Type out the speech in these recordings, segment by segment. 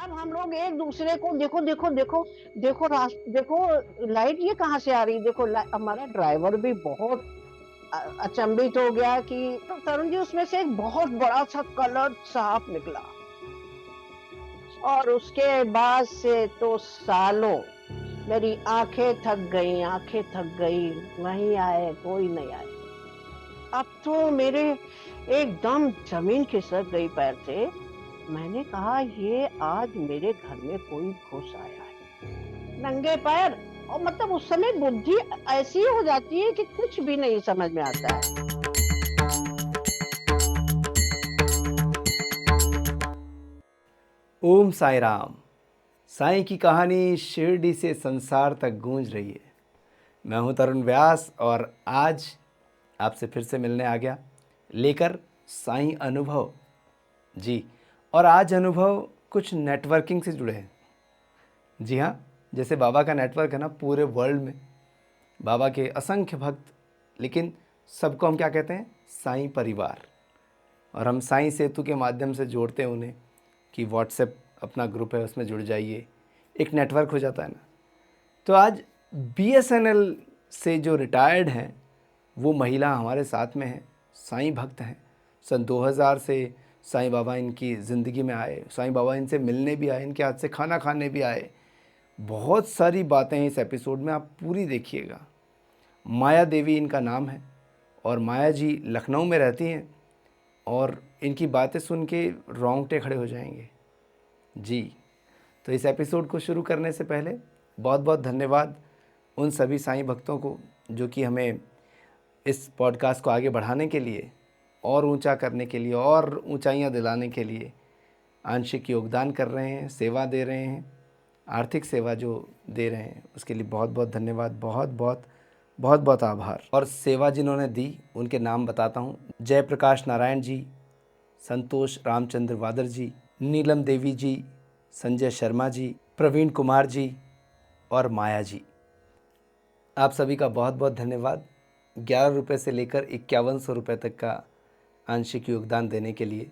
अब हम लोग एक दूसरे को देखो देखो देखो देखो देखो लाइट ये कहाँ से आ रही, देखो हमारा ड्राइवर भी बहुत अचंभित हो गया कि तो तरुण जी उसमें से एक बहुत बड़ा सा कलर सांप निकला। और उसके बाद से तो सालों मेरी आंखें थक गई, नहीं आए, कोई नहीं आए। अब तो मेरे एकदम जमीन खिसक गई पैर से। मैंने कहा ये आज मेरे घर में कोई घुस आया है नंगे पैर। और मतलब उस समय बुद्धि ऐसी हो जाती है कि कुछ भी नहीं समझ में आता है। ओम साई राम। साईं की कहानी शिरडी से संसार तक गूंज रही है। मैं हूं तरुण व्यास और आज आपसे फिर से मिलने आ गया लेकर साईं अनुभव। जी, और आज अनुभव कुछ नेटवर्किंग से जुड़े हैं। जी हाँ, जैसे बाबा का नेटवर्क है ना पूरे वर्ल्ड में, बाबा के असंख्य भक्त, लेकिन सबको हम क्या कहते हैं? साईं परिवार। और हम साईं सेतु के माध्यम से जोड़ते हैं उन्हें कि व्हाट्सएप अपना ग्रुप है उसमें जुड़ जाइए, एक नेटवर्क हो जाता है ना। तो आज बीएसएनएल से जो रिटायर्ड हैं वो महिला हमारे साथ में हैं, साईं भक्त हैं। सन 2000 से साईं बाबा इनकी ज़िंदगी में आए, साईं बाबा इनसे मिलने भी आए, इनके हाथ से खाना खाने भी आए। बहुत सारी बातें हैं इस एपिसोड में, आप पूरी देखिएगा। माया देवी इनका नाम है और माया जी लखनऊ में रहती हैं और इनकी बातें सुन के रोंगटे खड़े हो जाएंगे। जी, तो इस एपिसोड को शुरू करने से पहले बहुत बहुत धन्यवाद उन सभी साईं भक्तों को जो कि हमें इस पॉडकास्ट को आगे बढ़ाने के लिए और ऊंचा करने के लिए और ऊंचाइयां दिलाने के लिए आंशिक योगदान कर रहे हैं, सेवा दे रहे हैं, आर्थिक सेवा जो दे रहे हैं उसके लिए बहुत बहुत धन्यवाद, बहुत बहुत आभार। और सेवा जिन्होंने दी उनके नाम बताता हूँ। जयप्रकाश नारायण जी, संतोष रामचंद्र वादर जी, नीलम देवी जी, संजय शर्मा जी, प्रवीण कुमार जी और माया जी। आप सभी का बहुत बहुत धन्यवाद 11 रुपये से लेकर 5100 रुपये तक का आंशिक योगदान देने के लिए।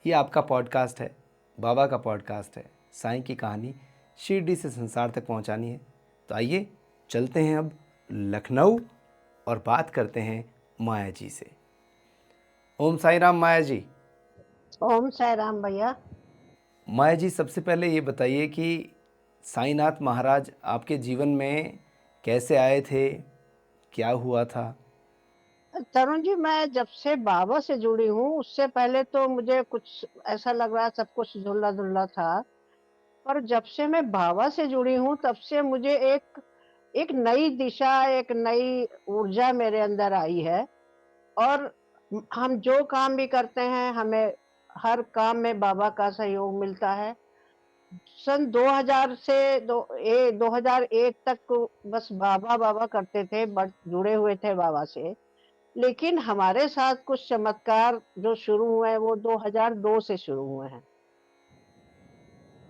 ये आपका पॉडकास्ट है, बाबा का पॉडकास्ट है, साईं की कहानी शिरडी से संसार तक पहुंचानी है। तो आइए चलते हैं अब लखनऊ और बात करते हैं माया जी से। ओम साई राम माया जी। ओम साई राम भैया। माया जी, सबसे पहले ये बताइए कि साईनाथ महाराज आपके जीवन में कैसे आए थे, क्या हुआ था? तरुण जी मैं जब से बाबा से जुड़ी हूँ उससे पहले तो मुझे कुछ ऐसा लग रहा सब कुछ धुल्ला धुल्ला था। पर जब से मैं बाबा से जुड़ी हूँ तब से मुझे एक एक नई दिशा, एक नई ऊर्जा मेरे अंदर आई है। और हम जो काम भी करते हैं हमें हर काम में बाबा का सहयोग मिलता है। सन 2000 से 2001 तक बस बाबा बाबा करते थे, बट जुड़े हुए थे बाबा से। लेकिन हमारे साथ कुछ चमत्कार जो शुरू हुए हैं वो 2002 से शुरू हुए हैं।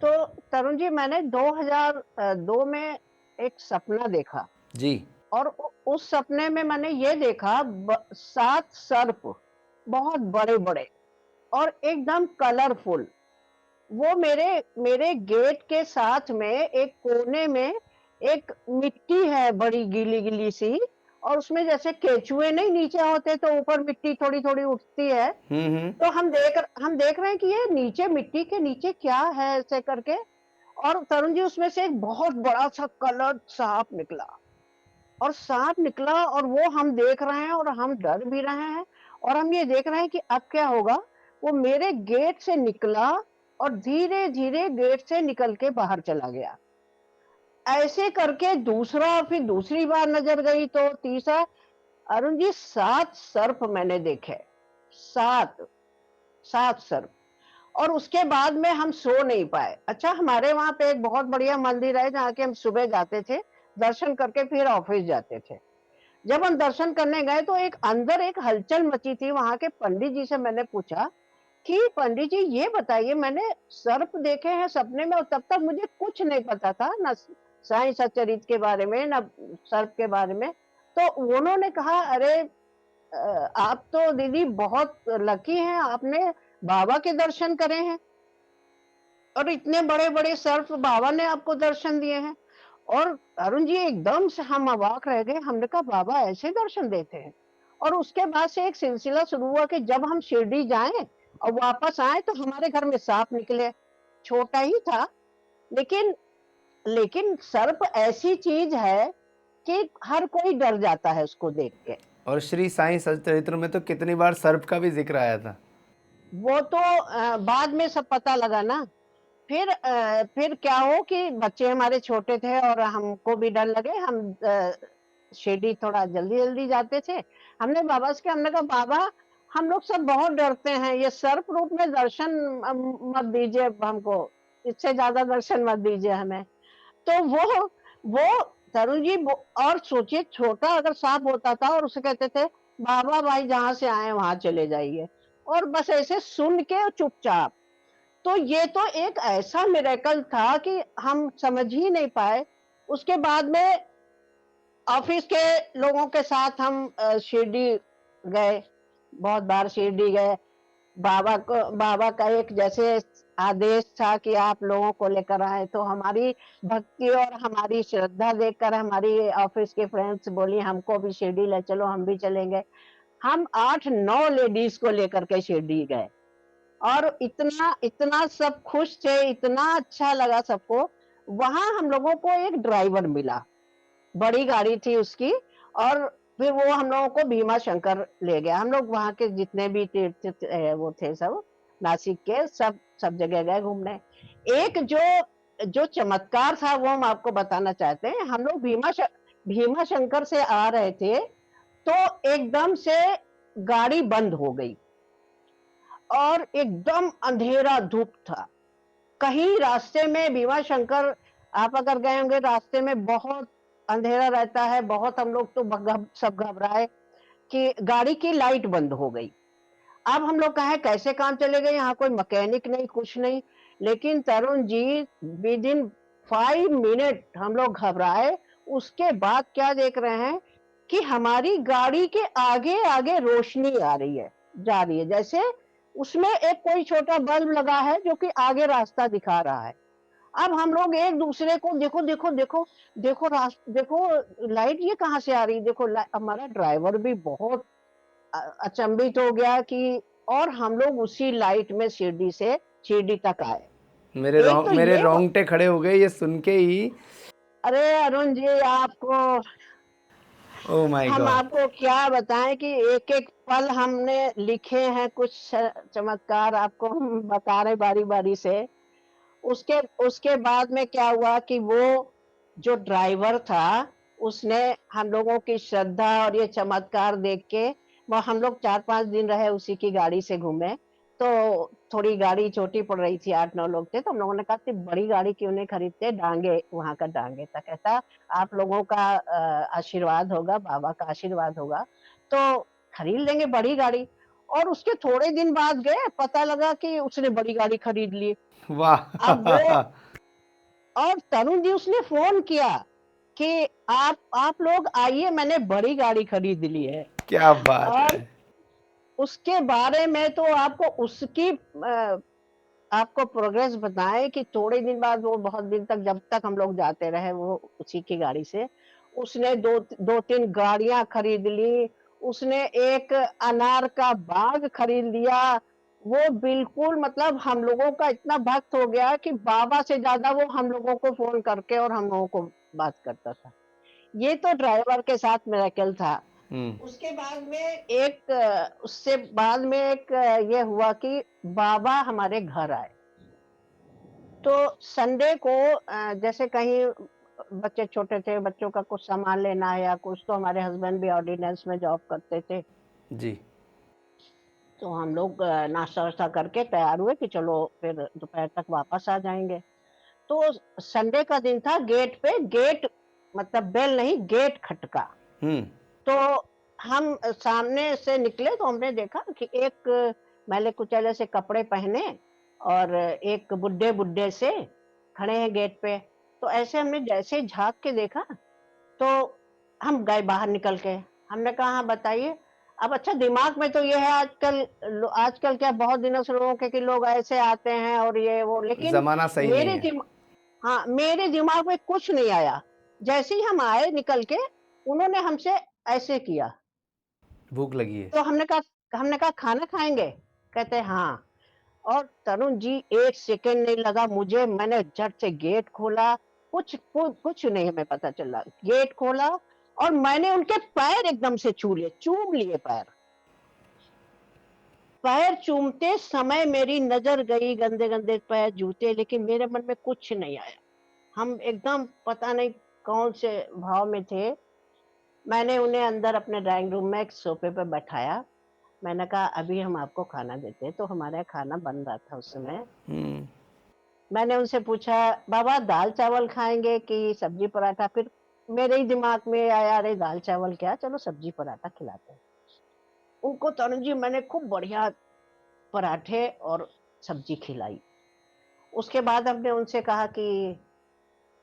तो तरुण जी मैंने 2002 में एक सपना देखा। जी। और उस सपने में मैंने ये देखा 7 सर्प, बहुत बड़े बड़े और एकदम कलरफुल। वो मेरे मेरे गेट के साथ में एक कोने में एक मिट्टी है बड़ी गीली गीली सी। और उसमें जैसे केचुए नहीं नीचे होते तो ऊपर मिट्टी थोड़ी थोड़ी उठती है। हम्म। तो हम देख रहे हैं कि ये नीचे मिट्टी के नीचे क्या है ऐसे करके। और तरुण जी उसमें से एक बहुत बड़ा सा कलर सांप निकला। और सांप निकला और वो हम देख रहे हैं और हम डर भी रहे हैं। और हम ये देख रहे हैं कि अब क्या होगा। वो मेरे गेट से निकला और धीरे धीरे गेट से निकल के बाहर चला गया। ऐसे करके दूसरा, फिर दूसरी बार नजर गई तो तीसरा। अरुण जी 7 सर्प मैंने देखे। 7 7 सर्प। और उसके बाद में हम सो नहीं पाए। अच्छा, हमारे वहां पे एक बहुत बढ़िया मंदिर है जहाँ के हम सुबह जाते थे, दर्शन करके फिर ऑफिस जाते थे। जब हम दर्शन करने गए तो एक अंदर एक हलचल मची थी। वहां के पंडित जी से मैंने पूछा कि पंडित जी ये बताइए, मैंने सर्प देखे हैं सपने में और तब तक मुझे कुछ नहीं पता था, ना साईं सच्चरित्र के बारे में ना सर्प के बारे में। तो उन्होंने कहा अरे आप तो दीदी बहुत लकी हैं, आपने बाबा के दर्शन करे हैं। और इतने बड़े-बड़े सर्प बाबा ने आपको दर्शन दिए हैं। और अरुण जी एकदम से हम अवाक रह गए, हमने कहा बाबा ऐसे दर्शन देते हैं? और उसके बाद से एक सिलसिला शुरू हुआ कि जब हम शिरडी जाएँ और वापस आएँ तो हमारे घर में साँप निकले। छोटा ही था, लेकिन लेकिन सर्प ऐसी चीज़ है कि हर कोई डर जाता है उसको देख के। और श्री साईं सच्चरित्र में तो कितनी बार सर्प का भी जिक्र आया था। वो तो बाद में सब पता लगा ना। फिर क्या हो कि बच्चे हमारे छोटे थे और हमको भी डर लगे। हम शिरडी थोड़ा जल्दी-जल्दी जाते थे। हमने बाबा से कहा, हमने कहा बाबा हम लोग सब बहुत डरते हैं, ये सर्प रूप में दर्शन मत दीजिए अब हमको, इससे ज़्यादा दर्शन मत दीजिए हमें। तो वो तरुण जी वो, और सोचिए छोटा अगर साँप होता था और उसे कहते थे, बाबा भाई जहाँ से आए वहाँ चले जाइए। और बस ऐसे सुन के चुपचाप। तो ये तो एक ऐसा मिरेकल था कि हम समझ ही नहीं पाए। उसके बाद में ऑफिस के लोगों के साथ हम शिरडी गए, बहुत बार शिरडी गए। बाबा का एक जैसे आदेश था कि आप लोगों को लेकर आए, तो हमारी भक्ति और हमारी श्रद्धा देखकर हमारी ऑफिस के फ्रेंड्स बोली हमको भी शिरडी ले चलो, हम भी चलेंगे। हम 8-9 लेडीज को लेकर के शिरडी गए। और इतना इतना सब खुश थे, इतना अच्छा लगा सबको। वहां हम लोगों को एक ड्राइवर मिला, बड़ी गाड़ी थी उसकी। और फिर वो हम लोगों को भीमा शंकर ले गया। हम लोग वहां के जितने भी तीर्थ वो थे सब नासिक के, सब सब जगह गए घूमने। एक जो जो चमत्कार था वो हम आपको बताना चाहते हैं। हम लोग भीमा शंकर से आ रहे थे, तो एकदम से गाड़ी बंद हो गई और एकदम अंधेरा धूप था। कहीं रास्ते में भीमा शंकर, आप अगर गए होंगे, रास्ते में बहुत अंधेरा रहता है। बहुत हम लोग तो सब घबराए कि गाड़ी की लाइट बंद हो गई। अब हम लोग कहे कैसे काम चलेगा, यहाँ कोई मैकेनिक नहीं, कुछ नहीं। लेकिन Tarun ji with in 5 minute हम लोग घबराए। उसके बाद क्या देख रहे हैं कि हमारी गाड़ी के आगे आगे रोशनी आ रही है, जा रही है, जैसे उसमें एक कोई छोटा बल्ब लगा है जो कि आगे रास्ता दिखा रहा है। अब हम लोग एक दूसरे को देखो देखो देखो देखो देखो लाइट ये कहाँ से आ रही, देखो हमारा ड्राइवर भी बहुत अचंभित हो गया कि, और हम लोग उसी लाइट में शिरडी तक आए। एक तो मेरे ये रोंगटे खड़े हो गए ये सुन के ही। अरे अरुण जी आपको, ओ माय हम गॉड। आपको क्या बताएं कि एक एक पल हमने लिखे हैं, कुछ चमत्कार आपको हम बता रहे बारी बारी से। उसके उसके बाद में क्या हुआ कि वो जो ड्राइवर था उसने हम लोगों की श्रद्धा और ये चमत्कार देख के, वो हम लोग 4-5 दिन रहे उसी की गाड़ी से घूमे। तो थोड़ी गाड़ी छोटी पड़ रही थी, 8-9 लोग थे, तो हम लोगों ने कहा कि बड़ी गाड़ी क्यों नहीं खरीदते, डांगे वहां का डांगे था। कहता आप लोगों का आशीर्वाद होगा, बाबा का आशीर्वाद होगा तो खरीद लेंगे बड़ी गाड़ी। और उसके थोड़े दिन बाद गए, पता लगा कि उसने बड़ी गाड़ी खरीद ली। अब वो, वाह। और तरुण जी उसने फोन किया कि आप लोग आइए, मैंने बड़ी गाड़ी खरीद ली है। क्या बात और है। उसके बारे में तो आपको उसकी आपको प्रोग्रेस बताएं कि थोड़े दिन बाद, वो बहुत दिन तक जब तक हम लोग जाते रहे वो उसी की गाड़ी से, उसने दो तीन गाड़ियां खरीद ली। उसने एक अनार का बाग खरीद लिया। वो बिल्कुल मतलब हम लोगों का इतना भक्त हो गया कि बाबा से ज्यादा वो हम लोगों को फोन करके और हम लोगों को बात करता था। ये तो ड्राइवर के साथ मिरेकल था। हम्म। उसके बाद में उससे बाद में एक ये हुआ कि बाबा हमारे घर आए। तो संडे को जैसे कहीं बच्चे छोटे थे, बच्चों का कुछ सामान लेना है या कुछ, तो हमारे हस्बैंड भी ऑर्डिनेंस में जॉब करते थे। जी। तो हम लोग नाश्ता वाश्ता करके तैयार हुए कि चलो फिर दोपहर तक वापस आ जाएंगे। तो संडे का दिन था। गेट मतलब बेल नहीं, गेट खटका। हम्म। तो हम सामने से निकले तो हमने देखा कि एक मैले कुचैले से कपड़े पहने और एक बुड्ढे बुड्ढे से खड़े हैं गेट पे। तो ऐसे हमने जैसे ही झांक के देखा तो हम गए बाहर निकल के। हमने कहा हाँ बताइए। अब अच्छा दिमाग में तो ये है आजकल क्या बहुत दिनों से लोगों के कि लोग ऐसे आते हैं और ये वो, लेकिन ज़माना सही नहीं मेरे है। दिम हाँ, मेरे दिमाग में कुछ नहीं आया। जैसे ही हम आए निकल के, उन्होंने हमसे ऐसे किया, भूख लगी है। तो हमने कहा खाना खाएँगे? कहते हैं हाँ। और तरुण जी 1 सेकंड नहीं लगा मुझे, मैंने झट से गेट खोला, कुछ नहीं हमें पता चला। गेट खोला और मैंने उनके पैर एकदम से छू लिए, चूम लिए पैर। पैर चूमते समय मेरी नज़र गई गंदे-गंदे पैर, जूते, लेकिन मेरे मन में कुछ नहीं आया। हम एकदम पता नहीं कौन से भाव में थे। मैंने उन्हें अंदर अपने ड्राइंग रूम में एक सोफ़े पे बैठाया। मैंने कहा अभी हम आपको खाना देते हैं, तो हमारे यहाँ खाना बन रहा था उस समय। हुँ। मैंने उनसे पूछा, बाबा दाल-चावल खाएँगे कि सब्जी पराठा? फिर मेरे ही दिमाग में आया, अरे दाल-चावल क्या, चलो सब्जी पराठा खिलाते हैं। उनको तनुज जी मैंने खूब बढ़िया पराठे और सब्जी खिलाई। उसके बाद हमने उनसे कहा कि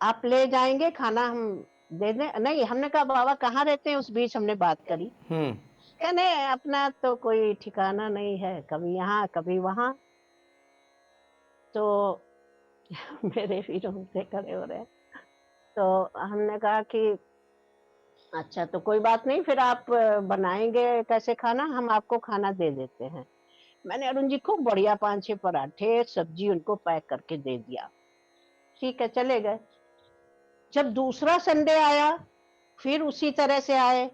आप ले जाएँगे खाना, हम दे दें? नहीं, हमने कहा बाबा कहाँ रहते हैं? उस बीच हमने बात करी। हुँ। कहने अपना तो कोई ठिकाना नहीं है, कभी यहाँ, कभी वहाँ। तो मेरे भी रोंगटे खड़े हो रहे हैं। तो हमने कहा कि अच्छा तो कोई बात नहीं, फिर आप बनाएँगे कैसे खाना? हम आपको खाना दे देते हैं। मैंने अरुण जी खूब बढ़िया 5-6 पराठे, सब्जी उनको पैक करके दे दिया। ठीक है, चले गए। जब दूसरा संडे आया, फिर उसी तरह से आए,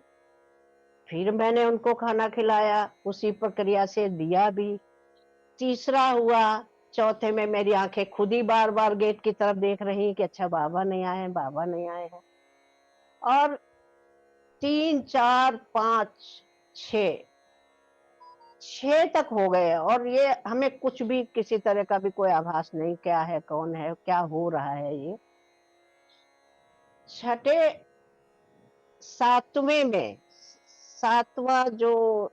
फिर मैंने उनको खाना खिलाया, उसी प्रक्रिया से दिया भी। तीसरा हुआ, चौथे में मेरी आँखें खुद ही बार-बार गेट की तरफ देख रही कि अच्छा बाबा नहीं आए हैं, बाबा नहीं आए हैं। और 3, 4, 5, 6 6 तक हो गए और ये हमें कुछ भी किसी तरह का भी कोई आभास नहीं, क्या है, कौन है, क्या हो रहा है ये। छठे 7वें में 7वां जो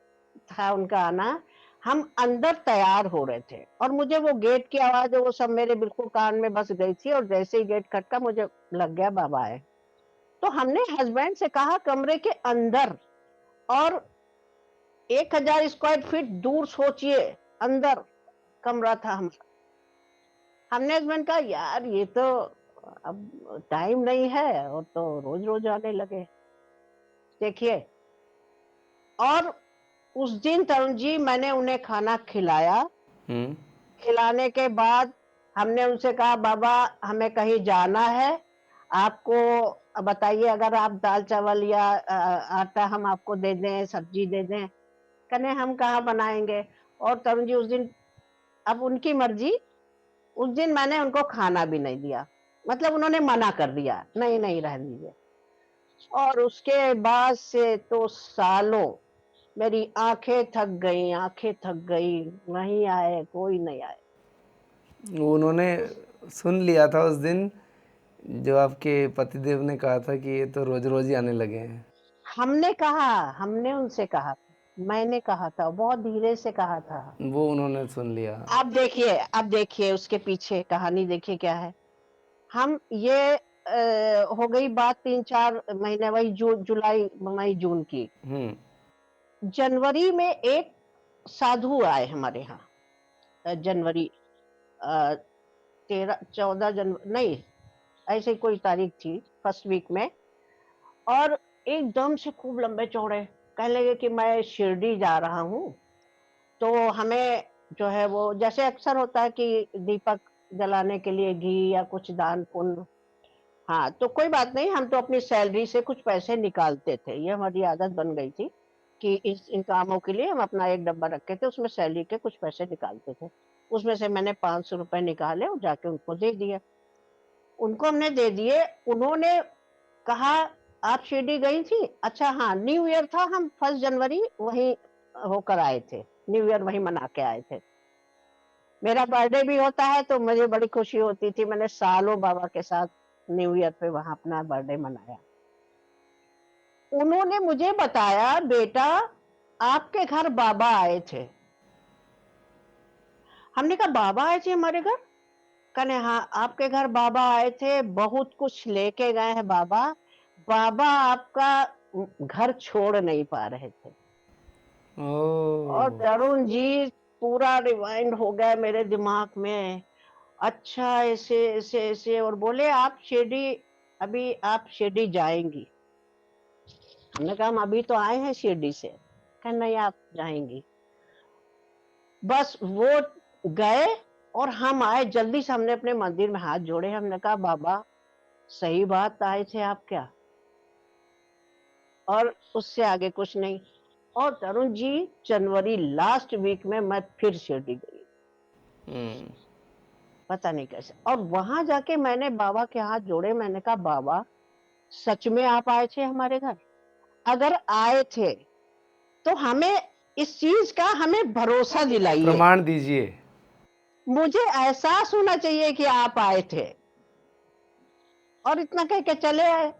था उनका आना, हम अंदर तैयार हो रहे थे और मुझे वो गेट की आवाज़ वो सब मेरे बिल्कुल कान में बस गई थी और जैसे ही गेट खटका मुझे लग गया बाबा आए। तो हमने हस्बैंड से कहा कमरे के अंदर, और 1000 स्क्वायर फीट दूर सोचिए, अंदर कमरा था हमारा। हमने हस्बैंड कहा यार ये तो अब टाइम नहीं है और तो रोज-रोज आने लगे। देखिए, और उस दिन तरुण जी मैंने उन्हें खाना खिलाया। हुँ। खिलाने के बाद हमने उनसे कहा बाबा हमें कहीं जाना है, आपको बताइए अगर आप दाल-चावल या आटा हम आपको दे दें, सब्जी दे दें। कहने हम कहाँ बनाएँगे? और तरुण जी उस दिन, अब उनकी मर्ज़ी, उस दिन मैंने उनको खाना भी नहीं दिया। मतलब उन्होंने मना कर दिया, नहीं, नहीं रहने दीजिए। और उसके बाद से तो सालों मेरी आँखें थक गई, नहीं आए, कोई नहीं आए। उन्होंने सुन लिया था उस दिन, जो आपके पतिदेव ने कहा था कि ये तो रोज़-रोज़ ही आने लगे हैं। हमने उनसे कहा, मैंने कहा था, बहुत धीरे से कहा था। वो उन्होंने सुन लिया। अब देखिए उसके पीछे कहानी देखिए क्या है। हम ये हो गई बात 3-4 महीने, वही जुलाई, मई, जून की। हुँ। जनवरी में एक साधु आए हमारे यहाँ। जनवरी अ, 13-14 नहीं, ऐसे ही कोई तारीख थी, फर्स्ट वीक में। और एकदम से खूब लंबे-चौड़े, कहने लगे कि मैं शिरडी जा रहा हूँ, तो हमें जो है वो जैसे अक्सर होता है कि दीपक जलाने के लिए घी या कुछ दान पुण्य। हाँ, तो कोई बात नहीं, हम तो अपनी सैलरी से कुछ पैसे निकालते थे, ये हमारी आदत बन गई थी कि इस इन कामों के लिए हम अपना एक डब्बा रखे थे, उसमें सैलरी के कुछ पैसे निकालते थे। उसमें से मैंने ₹500 निकाले और जाके उनको दे दिए। उनको हमने दे दिए, उन्होंने कहा, "आप शिरडी गई थी?" अच्छा हाँ, न्यू ईयर था, हम 1 जनवरी वहीं होकर आए थे, न्यू ईयर वहीं मना के आए थे। मेरा बर्थडे भी होता है तो मुझे बड़ी खुशी होती थी, मैंने सालों बाबा के साथ न्यू ईयर पे वहाँ अपना बर्थडे मनाया। उन्होंने मुझे बताया, "बेटा, आपके घर बाबा आए थे।" हमने कहा, "बाबा आए थे हमारे घर?" कहने, "हाँ, आपके घर बाबा आए थे, बहुत कुछ लेके गए हैं बाबा। बाबा आपका घर छोड़ नहीं पा रहे थे।" और ओह! तरुण जी पूरा रिवाइंड हो गया मेरे दिमाग में। अच्छा ऐसे, ऐसे, ऐसे और बोले आप शिरडी अभी आप शिरडी जाएँगी। हमने कहा हम अभी तो आए हैं शिरडी से। कहा नहीं आप जाएँगी। बस वो गए और हम आए जल्दी से हमने अपने मंदिर में हाथ जोड़े। हमने कहा बाबा सही बात आए थे आप क्या? और उससे आगे कुछ नहीं। और तरुण जी जनवरी लास्ट वीक में मैं फिर शिरडी गई। हुँ। पता नहीं कैसे और वहां जाके मैंने बाबा के हाथ जोड़े। मैंने कहा बाबा सच में आप आए थे हमारे घर? अगर आए थे तो हमें इस चीज का हमें भरोसा दिलाइए। प्रमाण दीजिए। मुझे एहसास होना चाहिए कि आप आए थे। और इतना कह के चले आए।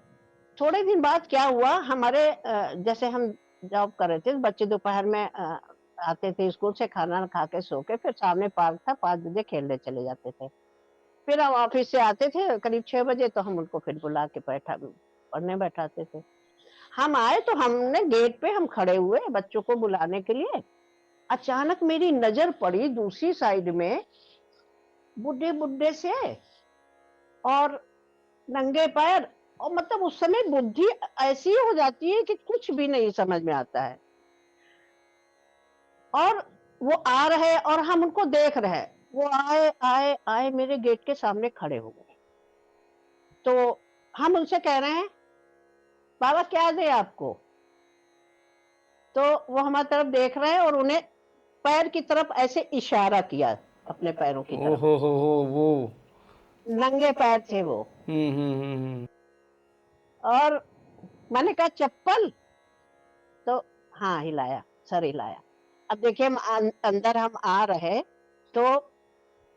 थोड़े दिन बाद क्या हुआ हमारे जैसे हम जॉब कर रहे थे बच्चे दोपहर में आते थे स्कूल से खाना खा के सो के फिर सामने पार्क था 5 बजे खेलने चले जाते थे। फिर हम ऑफिस से आते थे करीब 6 बजे तो हम उनको फिर बुला के पढ़ने बैठाते थे। हम आए तो हमने गेट पे हम खड़े हुए बच्चों को बुलाने के लिए। अचानक मेरी नजर पड़ी दूसरी साइड में बुड्ढे बुड्ढे से और नंगे पैर। और मतलब उस समय बुद्धि ऐसी हो जाती है कि कुछ भी नहीं समझ में आता है। और वो आ रहे और हम उनको देख रहे हैं। वो आए आए आए मेरे गेट के सामने खड़े हो गए। तो हम उनसे कह रहे हैं बाबा क्या दे आपको? तो वो हमारी तरफ देख रहे हैं और उन्हें पैर की तरफ ऐसे इशारा किया अपने पैरों की ओह तरफ। हो वो। नंगे पैर थे वो। हुँ, हुँ, हुँ, हुँ। और मैंने कहा चप्पल? तो हाँ हिलाया, सर हिलाया। अब देखिए हम अंदर हम आ रहे तो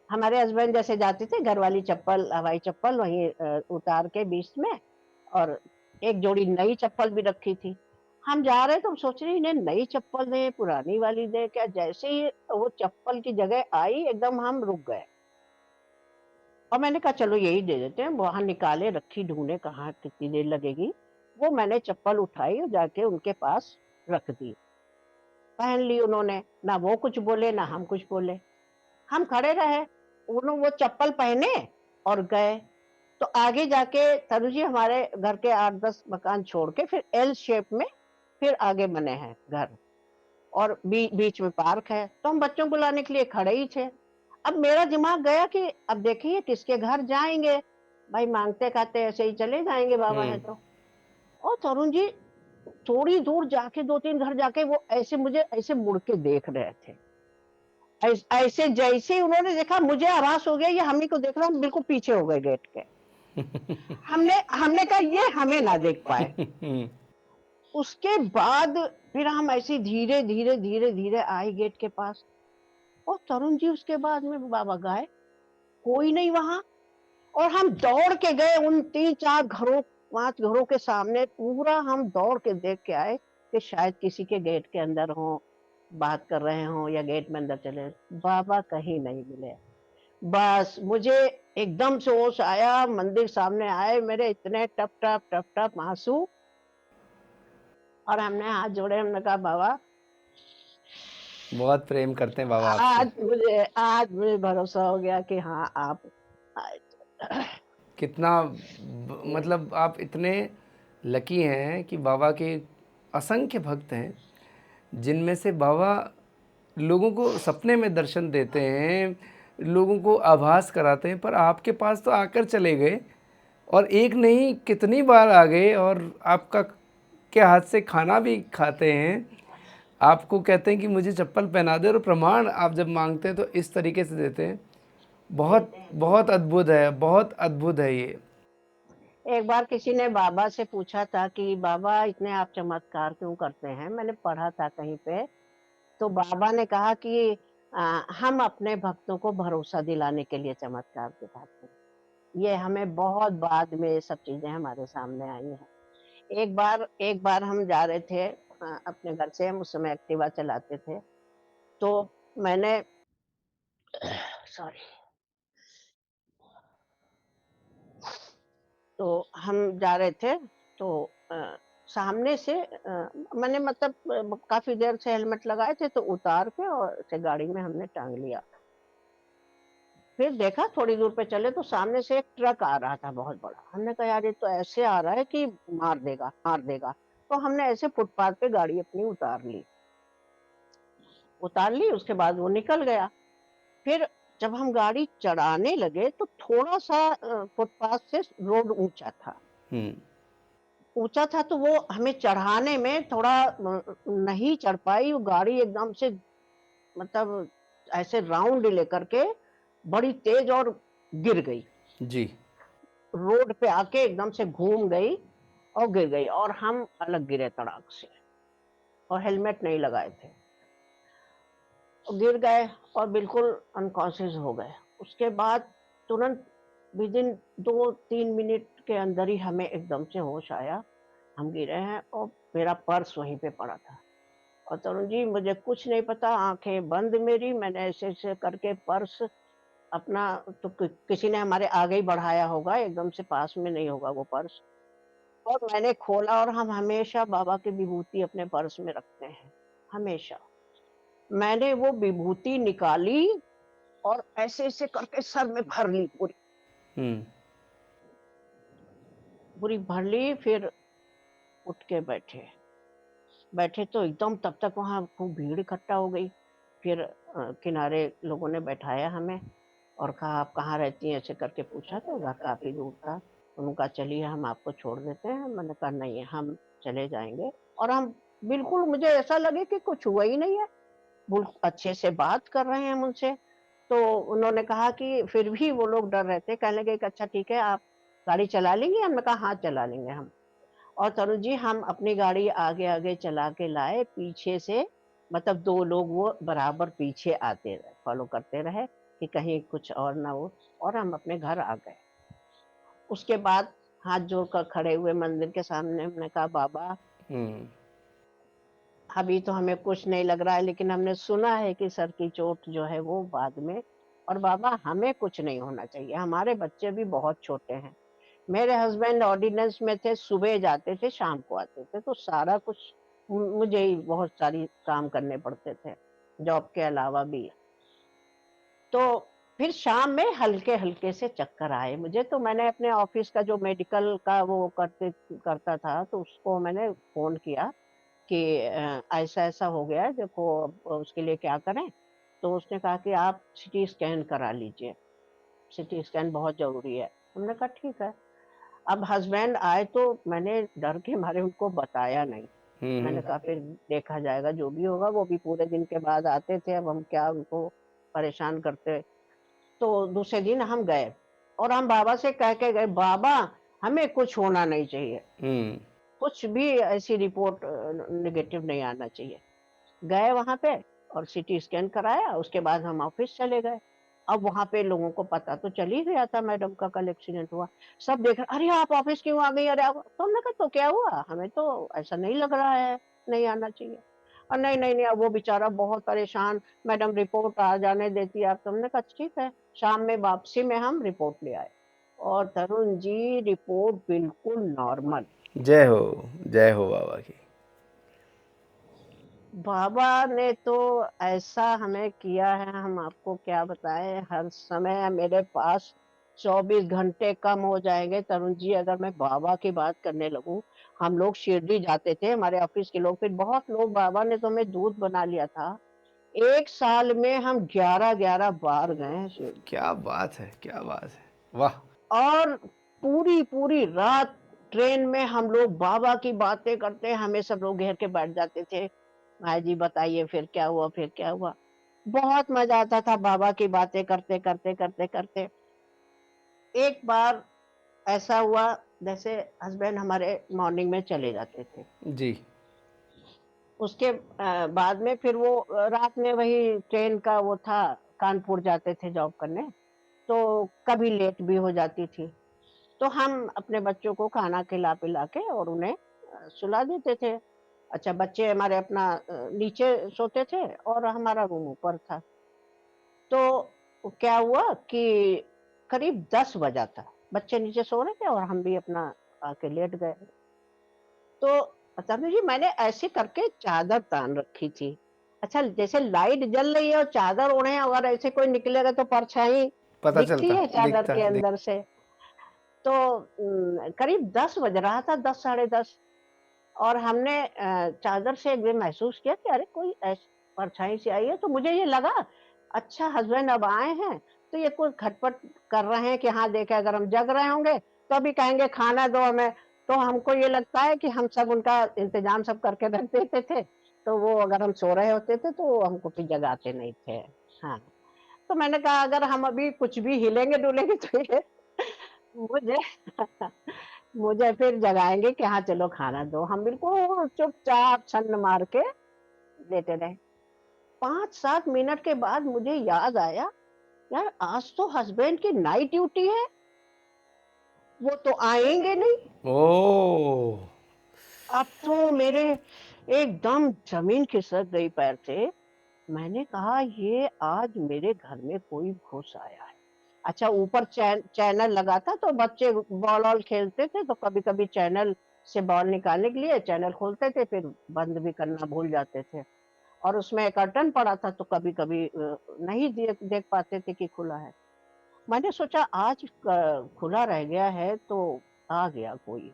हमारे हस्बैंड जैसे जाते थे घर वाली चप्पल हवाई चप्पल वहीं उतार के बीच में और एक जोड़ी नई चप्पल भी रखी थी। हम जा रहे तो हम सोच रहे इन्हें नई चप्पल दे पुरानी वाली दे क्या। जैसे ही वो चप्पल की जगह आई एकदम हम रुक गए। और मैंने कहा चलो यही दे देते हैं। वहां निकाले रखी ढूंढे कहाँ कितनी देर लगेगी। वो मैंने चप्पल उठाई और जाके उनके पास रख दी। पहन ली उन्होंने। ना वो कुछ बोले ना हम कुछ बोले। हम खड़े रहे। उन्होंने वो चप्पल पहने और गए। तो आगे जाके तनु जी हमारे घर के 8-10 मकान छोड़ के फिर एल शेप में फिर आगे बने हैं घर। और बीच में पार्क है तो हम बच्चों को लाने के लिए खड़े ही थे। अब मेरा दिमाग गया कि अब देखिए किसके घर जाएंगे। भाई मांगते खाते ऐसे ही चले जाएंगे बाबा है हुँ। तो। और तरुण जी थोड़ी दूर जाके 2-3 घर जाके वो ऐसे मुझे ऐसे मुड़ के देख रहे थे। ऐसे जैसे ही उन्होंने देखा मुझे आभास हो गया ये हम ही को देख रहा। हम बिल्कुल पीछे हो गए गेट के। हमने हमने कहा ये हमें ना देख पाए। उसके बाद फिर हम ऐसे धीरे धीरे धीरे धीरे आए गेट के पास। और तरुण जी उसके बाद में बाबा गए। कोई नहीं वहां। और हम दौड़ के गए उन 3-4 घरों 5 घरों के सामने पूरा हम दौड़ के देख के आए कि शायद किसी के गेट के अंदर हो बात कर रहे हो या गेट में अंदर चले। बाबा कहीं नहीं मिले। बस मुझे एकदम से होश आया मंदिर सामने आए मेरे इतने टप टप टप टप आंसू। और हमने हाथ जोड़े हमने कहा बाबा बहुत प्रेम करते हैं बाबा आपसे। आज मुझे भरोसा हो गया कि हाँ आप आए थे। कितना मतलब आप इतने लकी हैं कि बाबा के असंख्य भक्त हैं जिनमें से बाबा लोगों को सपने में दर्शन देते हैं, लोगों को आभास कराते हैं, पर आपके पास तो आकर चले गए और एक नहीं कितनी बार आ गए और आपका के हाथ से खाना भी खाते हैं। आपको कहते हैं कि मुझे चप्पल पहना दे और प्रमाण आप जब मांगते हैं तो इस तरीके से देते हैं। बहुत देते हैं बहुत अद्भुत है, बहुत अद्भुत है ये। एक बार किसी ने बाबा से पूछा था कि बाबा इतने आप चमत्कार क्यों करते हैं। मैंने पढ़ा था कहीं पे। तो बाबा ने कहा कि हम अपने भक्तों को भरोसा दिलाने के लिए चमत्कार दिखाते हैं। ये हमें बहुत बाद में ये सब चीजें हमारे सामने आई हैं। एक बार हम जा रहे थे अपने घर से। हम उस समय एक्टिवा चलाते थे। तो मैंने सॉरी। तो हम जा रहे थे। तो सामने से मैंने मतलब काफ़ी देर से हेलमेट लगाए थे तो उतार के और ऐसे गाड़ी में हमने टाँग लिया। फिर देखा थोड़ी दूर पे चले तो सामने से एक ट्रक आ रहा था बहुत बड़ा। हमने कहा यार ये तो ऐसे आ रहा है कि मार देगा, मार देगा। तो हमने ऐसे फुटपाथ पे गाड़ी अपनी उतार ली। उतार ली उसके बाद वो निकल गया। फिर जब हम गाड़ी चढ़ाने लगे तो थोड़ा-सा फुटपाथ से रोड ऊँचा था। हम्म। ऊँचा था तो वो हमें चढ़ाने में थोड़ा नहीं चढ़ पाई, वो गाड़ी एकदम से मतलब ऐसे राउंड लेकर के बड़ी तेज़ और गिर गई। जी। रोड पे आके एकदम से घूम गई और गिर गई और हम अलग गिरे तड़ाक से और हेलमेट नहीं लगाए थे। गिर गए और बिल्कुल अनकॉन्शियस हो गए। उसके बाद तुरंत विदिन 2-3 मिनट के अंदर ही हमें एकदम से होश आया। हम गिरे हैं और मेरा पर्स वहीं पे पड़ा था। और तरुण जी मुझे कुछ नहीं पता, आँखें बंद मेरी, मैंने ऐसे-ऐसे करके पर्स अपना तो किसी ने हमारे आगे ही बढ़ाया होगा, एकदम से पास में नहीं होगा वो पर्स। और मैंने खोला और हम हमेशा बाबा की विभूति अपने पर्स में रखते हैं, हमेशा। मैंने वो विभूति निकाली और ऐसे-ऐसे करके सर में भर ली पूरी, हम्म। पूरी भर ली फिर उठ के बैठे। बैठे तो एकदम तब तक वहाँ खूब भीड़ इकट्ठा हो गई। फिर किनारे लोगों ने बैठाया हमें और कहा आप कहाँ रहती हैं? ऐसे करके पूछा तो घर काफ़ी दूर था। उन्होंने कहा चलिए हम आपको छोड़ देते हैं। मैंने कहा नहीं हम चले जाएँगे और हम बिल्कुल मुझे ऐसा लगे कि कुछ हुआ ही नहीं है। अच्छे से बात कर रहे हैं मुझसे। तो उन्होंने कहा कि फिर भी वो लोग डर रहे थे। कहने लगे कि अच्छा ठीक है आप गाड़ी चला लेंगी? हमने कहा हाँ, चला लेंगे हम। और तनुज जी हम अपनी गाड़ी आगे-आगे चला के लाए, पीछे से मतलब 2 लोग वो बराबर पीछे आते रहे, फ़ॉलो करते रहे कि कहीं कुछ और ना हो और हम अपने घर आ गए। उसके बाद हाथ जोड़कर खड़े हुए मंदिर के सामने हमने कहा बाबा हम्म। अभी तो हमें कुछ नहीं लग रहा है लेकिन हमने सुना है कि सर की चोट जो है वो बाद में और बाबा हमें कुछ नहीं होना चाहिए, हमारे बच्चे भी बहुत छोटे हैं। मेरे हस्बैंड ऑर्डिनेंस में थे, सुबह जाते थे, शाम को आते थे, तो सारा कुछ मुझे ही बहुत सारी काम करने पड़ते थे, जॉब के अलावा भी। तो फिर शाम में हल्के-हल्के से चक्कर आए मुझे, तो मैंने अपने ऑफ़िस का जो मेडिकल का वो करता था, तो उसको मैंने फ़ोन किया कि ऐसा-ऐसा हो गया है, देखो अब उसके लिए क्या करें? तो उसने कहा कि आप सीटी स्कैन करा लीजिए, सीटी स्कैन बहुत ज़रूरी है। हमने कहा ठीक है। अब हस्बैंड आए तो मैंने डर के मारे उनको बताया नहीं। मैंने हम्म। कहा फिर देखा जाएगा जो भी होगा, वो भी पूरे दिन के बाद आते थे, अब हम क्या उनको परेशान करते। तो दूसरे दिन हम गए और हम बाबा से कह के गए, बाबा हमें कुछ होना नहीं चाहिए, हम्म। कुछ भी ऐसी रिपोर्ट नेगेटिव नहीं आना चाहिए। गए वहाँ पे और सीटी स्कैन कराया, उसके बाद हम ऑफ़िस चले गए। अब वहाँ पे लोगों को पता तो चल ही गया था मैडम का कल एक्सीडेंट हुआ। सब देख रहे, "अरे! आप ऑफ़िस क्यों आ गई? अरे आप" तो हमने कहा, "तो क्या हुआ? हमें तो ऐसा नहीं लग रहा है, नहीं आना चाहिए।" नहीं, नहीं, नहीं, अब वो बेचारा बहुत परेशान, "मैडम रिपोर्ट आ जाने देती आप।" तो हमने कहा, "ठीक है।" शाम में वापसी में हम रिपोर्ट ले आए और तरुण जी रिपोर्ट बिल्कुल नॉर्मल। जय हो बाबा की। बाबा ने तो ऐसा हमें किया है, हम आपको क्या बताएँ, हर समय मेरे पास 24 घंटे कम हो जाएँगे तरुण जी अगर मैं बाबा की बात करने लगूँ। हम लोग शिरडी जाते थे, हमारे ऑफ़िस के लोग, फिर बहुत लोग बाबा ने तो हमें दूत बना लिया था। 1 साल में हम 11-11 बार गए हैं शिरडी क्या बात है, क्या बात है, वाह। और पूरी-पूरी रात ट्रेन में हम लोग बाबा की बातें करते, हमें सब लोग घेर के बैठ जाते थे। "माँ जी बताइए फिर क्या हुआ, फिर क्या हुआ?" बहुत मज़ा आता था बाबा की बातें करते। एक बार ऐसा हुआ जैसे हस्बैंड हमारे मॉर्निंग में चले जाते थे। जी। उसके बाद में फिर वो रात में वही ट्रेन का वो था, कानपुर जाते थे जॉब करने, तो कभी लेट भी हो जाती थी। तो हम अपने बच्चों को खाना खिला-पिला के और उन्हें सुला देते थे। अच्छा बच्चे हमारे अपना नीचे सोते थे और हमारा रूम ऊपर था। तो क्या हुआ कि करीब 10 बजा था। बच्चे नीचे सो रहे थे और हम भी अपना आके लेट गए। तो तनु जी मैंने ऐसे करके चादर तान रखी थी। अच्छा जैसे लाइट जल रही है और चादर ओढ़े हैं, अगर ऐसे कोई निकलेगा तो परछाई पता दिखती चलता, है चादर दिखता के दिख अंदर से। तो करीब 10 बज रहा था, 10 साढ़े 10, और हमने चादर से ये महसूस किया कि अरे कोई परछाई सी आई है, तो मुझे ये लगा अच्छा हस्बैंड अब आए हैं, तो ये कुछ खटपट कर रहे हैं कि हाँ देखें अगर हम जग रहे होंगे तो अभी कहेंगे खाना दो हमें। तो हमको ये लगता है कि हम सब उनका इंतजाम सब करके रख देते थे, तो वो अगर हम सो रहे होते थे तो वो हमको फिर जगाते नहीं थे। हाँ, तो मैंने कहा अगर हम अभी कुछ भी हिलेंगे डुलेंगे तो ये मुझे मुझे फिर जगाएंगे कि हाँ चलो खाना दो। हम बिल्कुल चुपचाप छन्न मार के लेटे रहे। 5-7 मिनट के बाद मुझे याद आया, यार आज तो हस्बैंड की नाइट ड्यूटी है, वो तो आएंगे नहीं। ओह! अब तो मेरे एकदम जमीन खिसक गई पैर से। मैंने कहा ये आज मेरे घर में कोई घुस आया है। अच्छा ऊपर चैनल लगा था, तो बच्चे बॉल वॉल खेलते थे, तो कभी कभी चैनल से बॉल निकालने के लिए चैनल खोलते थे, फिर बंद भी करना भूल जाते थे। और उसमें कर्टन पड़ा था, तो कभी कभी नहीं देख देख पाते थे कि खुला है। मैंने सोचा आज खुला रह गया है तो आ गया कोई।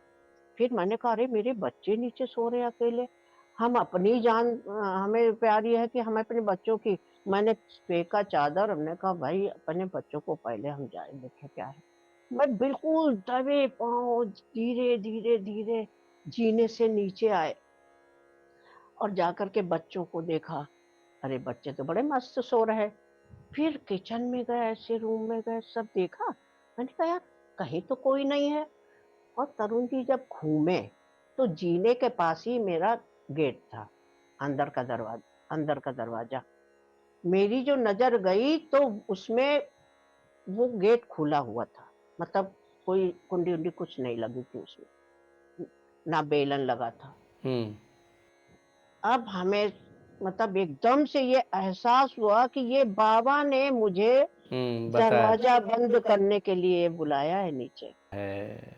फिर मैंने कहा अरे मेरे बच्चे नीचे सो रहे हैं अकेले, हम अपनी जान हमें प्यारी है कि हम अपने बच्चों की। मैंने फेंका चादर, हमने कहा भाई अपने बच्चों को पहले हम जाए देखे क्या है। मैं बिल्कुल दबे पांव धीरे धीरे धीरे जीने से नीचे आए और जाकर के बच्चों को देखा। अरे बच्चे तो बड़े मस्त सो रहे हैं। फिर किचन में गए, ऐसे रूम में गए, सब देखा। मैंने कहा यार कहीं तो कोई नहीं है। और तरुण जी जब घूमे तो जीने के पास ही मेरा गेट था, अंदर का दरवाजा। मेरी जो नजर गई तो उसमें वो गेट खुला हुआ था, मतलब कोई कुंडी उंडी कुछ नहीं लगी थी उसमें, ना बेलन लगा था। हुँ, अब हमें मतलब एकदम से ये एहसास हुआ कि ये बाबा ने मुझे बताया दरवाजा बंद करने के लिए बुलाया है नीचे। है,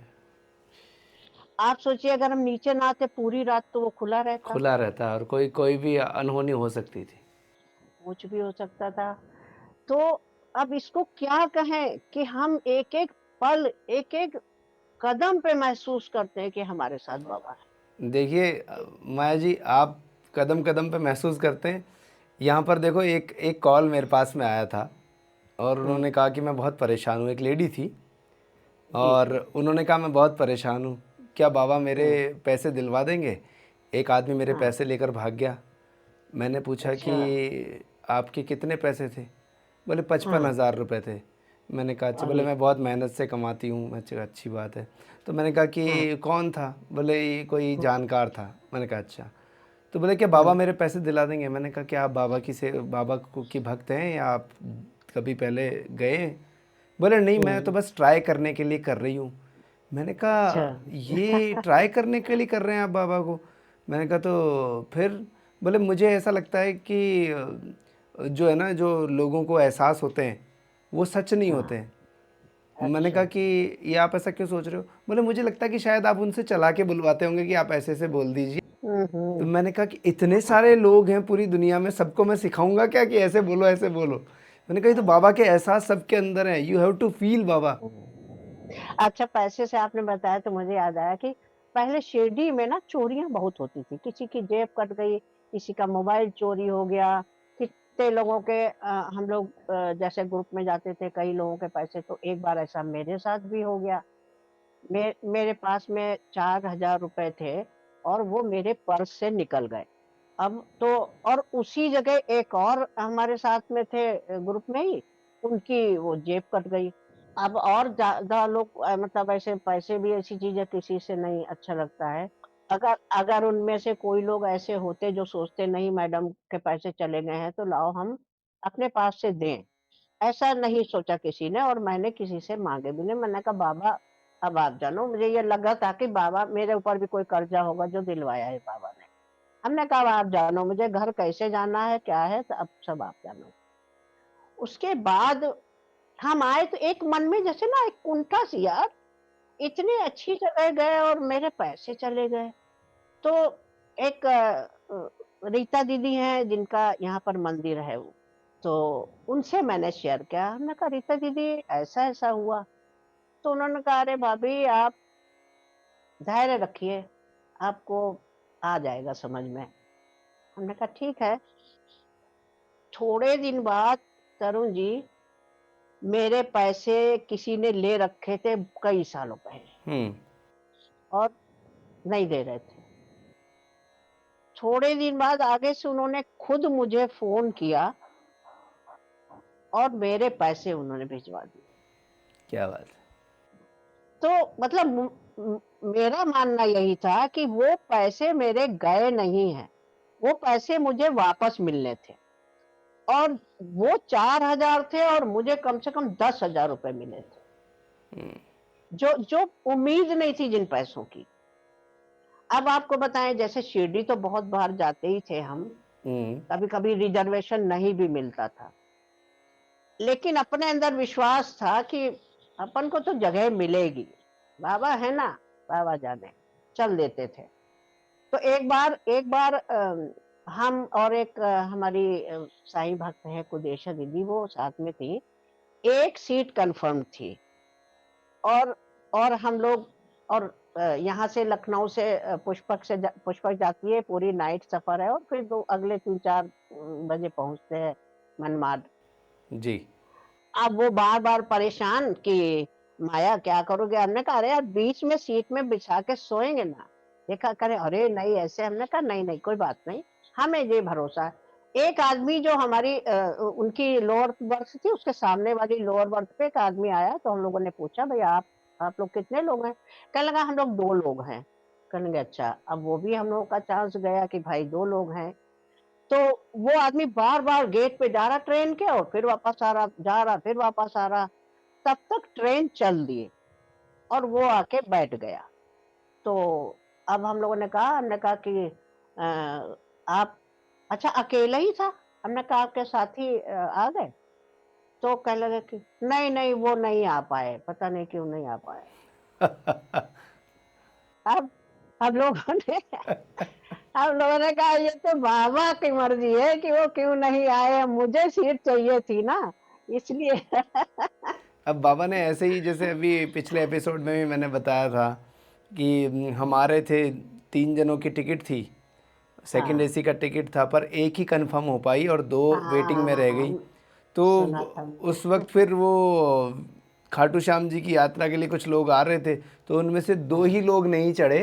आप सोचिए अगर हम नीचे ना आते पूरी रात तो वो खुला रहता, खुला रहता है और कोई कोई भी अनहोनी हो सकती थी। कुछ भी हो सकता था। तो अब इसको क्या कहें कि हम एक-एक पल, एक-एक कदम पे महसूस करते हैं कि हमारे साथ बाबा है। देखिए माया जी, आप कदम-कदम पे महसूस करते हैं। यहाँ पर देखो एक एक कॉल मेरे पास में आया था और हुँ, उन्होंने कहा कि मैं बहुत परेशान हूँ, एक लेडी थी जी, और उन्होंने कहा मैं बहुत परेशान हूँ, क्या बाबा मेरे हुँ, पैसे दिलवा देंगे? एक आदमी मेरे हाँ, पैसे लेकर भाग गया। मैंने पूछा अच्छा, कि आपके कितने पैसे थे? बोले हाँ, 55,000 रुपए थे। मैंने कहा अच्छा, बोले अरे! मैं बहुत मेहनत से कमाती हूँ। मैं कहा अच्छी बात है। तो मैंने कहा हाँ, कि कौन था? बोले ये कोई हुँ, जानकार था। मैंने कहा अच्छा। तो बोले क्या बाबा हुँ, मेरे पैसे दिला देंगे? मैंने कहा क्या आप बाबा को की भक्त हैं या आप कभी पहले गए हैं? बोले नहीं, मैं तो हुँ, बस ट्राई करने के लिए कर रही हूँ। मैंने अच्छा। कहा ये ट्राई करने के लिए कर रहे हैं आप बाबा को? मैंने कहा तो फिर? बोले मुझे ऐसा लगता है कि जो है ना, जो लोगों को एहसास होते हैं वो सच नहीं हाँ, होते हैं। मैंने कहा अच्छा, कि ये आप ऐसा क्यों सोच रहे हो? बोले मुझे लगता है कि शायद आप उनसे चला के बुलवाते होंगे कि आप ऐसे ऐसे बोल दीजिए। हुँ, तो हुँ, मैंने कहा कि इतने सारे लोग हैं पूरी दुनिया में, सबको मैं सिखाऊंगा क्या कि ऐसे बोलो ऐसे बोलो? मैंने कहा ये तो बाबा के एहसास सबके अंदर है, यू हैव टू फील बाबा। हुँ। अच्छा पैसे से आपने बताया तो मुझे याद आया कि पहले शिरडी में ना चोरियाँ बहुत होती थी। किसी की जेब कट गई, किसी का मोबाइल चोरी हो गया, कितने लोगों के हम लोग जैसे ग्रुप में जाते थे कई लोगों के पैसे, तो एक बार ऐसा मेरे साथ भी हो गया। मेरे पास में 4,000 रुपए थे और वो मेरे पर्स से निकल गए। अब तो और उसी जगह एक और हमारे साथ में थे ग्रुप में ही, उनकी वो जेब कट गई। अब और ज़्यादा लोग मतलब ऐसे पैसे भी ऐसी चीज़ है किसी से नहीं अच्छा लगता है। अगर अगर उनमें से कोई लोग ऐसे होते जो सोचते नहीं मैडम के पैसे चले गए हैं तो लाओ हम अपने पास से दें। ऐसा नहीं सोचा किसी ने और मैंने किसी से माँगे भी नहीं। मैंने कहा बाबा अब आप जानो, मुझे ये लगा था कि बाबा मेरे ऊपर भी कोई कर्जा होगा जो दिलवाया है बाबा ने। हमने कहा अब आप जानो, मुझे घर कैसे जाना है, क्या है, तो अब सब आप जानो। उसके बाद हम आए तो एक मन में जैसे ना एक कुंठा सी यार, इतनी अच्छी जगह गए और मेरे पैसे चले गए। तो एक रीता दीदी हैं जिनका यहाँ पर मंदिर है वो, तो उनसे मैंने शेयर किया। हमने कहा रीता दीदी ऐसा ऐसा हुआ। तो उन्होंने कहा अरे भाभी आप धैर्य रखिए, आपको आ जाएगा समझ में। हमने कहा ठीक है। थोड़े दिन बाद तरुण जी, मेरे पैसे किसी ने ले रखे थे कई सालों पहले हम्म। और नहीं दे रहे थे। थोड़े दिन बाद आगे से उन्होंने खुद मुझे फोन किया और मेरे पैसे उन्होंने भिजवा दिए। क्या बात है। तो मतलब मेरा मानना यही था कि वो पैसे मेरे गए नहीं हैं, वो पैसे मुझे वापस मिलने थे। और वो 4,000 थे और मुझे कम से कम 10,000 रुपए मिले थे, जो जो उम्मीद नहीं थी जिन पैसों की। अब आपको बताएं, जैसे शिरडी तो बहुत बार जाते ही थे हम, हम्म। कभी कभी रिजर्वेशन नहीं भी मिलता था, लेकिन अपने अंदर विश्वास था कि अपन को तो जगह मिलेगी, बाबा है ना, बाबा जाने, चल देते थे। तो एक बार हम और एक हमारी साईं भक्त है कुदेशा दीदी, वो साथ में थी। एक सीट कंफर्म थी और हम लोग, और यहाँ से लखनऊ से पुष्पक जाती है, पूरी नाइट सफर है और फिर अगले 3-4 बजे पहुंचते हैं मनमाड। जी। अब वो बार बार परेशान कि माया क्या करोगे। हमने कहा अरे यार बीच में सीट में बिछा के सोएंगे ना। देखा करे अरे नहीं ऐसे। हमने कहा नहीं नहीं कोई बात नहीं, हमें ये भरोसा है। एक आदमी जो हमारी उनकी लोअर बर्थ थी, उसके सामने वाली लोअर बर्थ पे एक आदमी आया, तो हम लोगों ने पूछा भैया आप लोग कितने लोग हैं। कहने लगा हम लोग 2 लोग हैं। कहने लगे अच्छा। अब वो भी हम लोगों का चांस गया कि भाई 2 लोग हैं। तो वो आदमी बार बार गेट पे जा रहा ट्रेन के और फिर वापस आ रहा, जा रहा फिर वापस आ रहा। तब तक ट्रेन चल दी और वो आके बैठ गया। तो अब हम लोगों ने कहा, हमने कहा कि आप अच्छा अकेला ही था। हमने कहा आपके साथी आ गए। तो कहने लगे कि नहीं नहीं वो नहीं आ पाए, पता नहीं क्यों नहीं आ पाए। अब हम लोगों ने हम लोगों ने कहा ये तो बाबा की मर्जी है कि वो क्यों नहीं आए, मुझे सीट चाहिए थी ना, इसलिए। अब बाबा ने ऐसे ही, जैसे अभी पिछले एपिसोड में भी मैंने बताया था कि हमारे थे 3 जनों की टिकट थी, सेकंड हाँ एसी का टिकट था, पर एक ही कंफर्म हो पाई और 2 वेटिंग में रह गई। हाँ, तो सुना था उस मैंने। वक्त फिर वो खाटू श्याम जी की यात्रा के लिए कुछ लोग आ रहे थे, तो उनमें से 2 ही लोग नहीं चढ़े।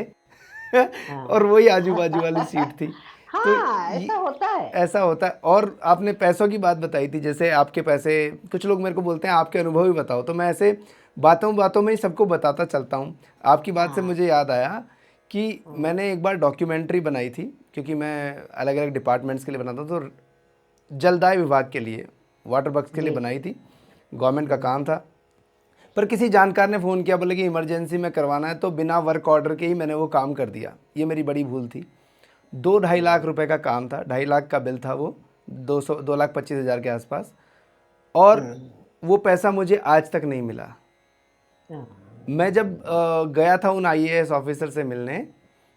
और हाँ वही आजू बाजू वाली सीट थी। तो हाँ ऐसा होता है। ऐसा होता है। और आपने पैसों की बात बताई थी, जैसे आपके पैसे, कुछ लोग मेरे को बोलते हैं आपके अनुभव ही बताओ, तो मैं ऐसे बातों बातों में ही सबको बताता चलता हूँ। आपकी बात से हाँ मुझे याद आया कि हाँ मैंने एक बार डॉक्यूमेंट्री बनाई थी, क्योंकि मैं अलग अलग डिपार्टमेंट्स के लिए बनाता हूँ, तो जलदाय विभाग के लिए, वाटर वर्क्स के लिए जी जी। बनाई थी, गवर्नमेंट का काम था। पर किसी जानकार ने फ़ोन किया, बोले कि इमरजेंसी में करवाना है, तो बिना वर्क ऑर्डर के ही मैंने वो काम कर दिया। ये मेरी बड़ी भूल थी। 2-2.5 लाख रुपए का काम था, 2.5 लाख का बिल था वो, 2,25,000 के आसपास। और हम्म, वो पैसा मुझे आज तक नहीं मिला। हाँ, मैं जब गया था उन आईएएस ऑफिसर से मिलने,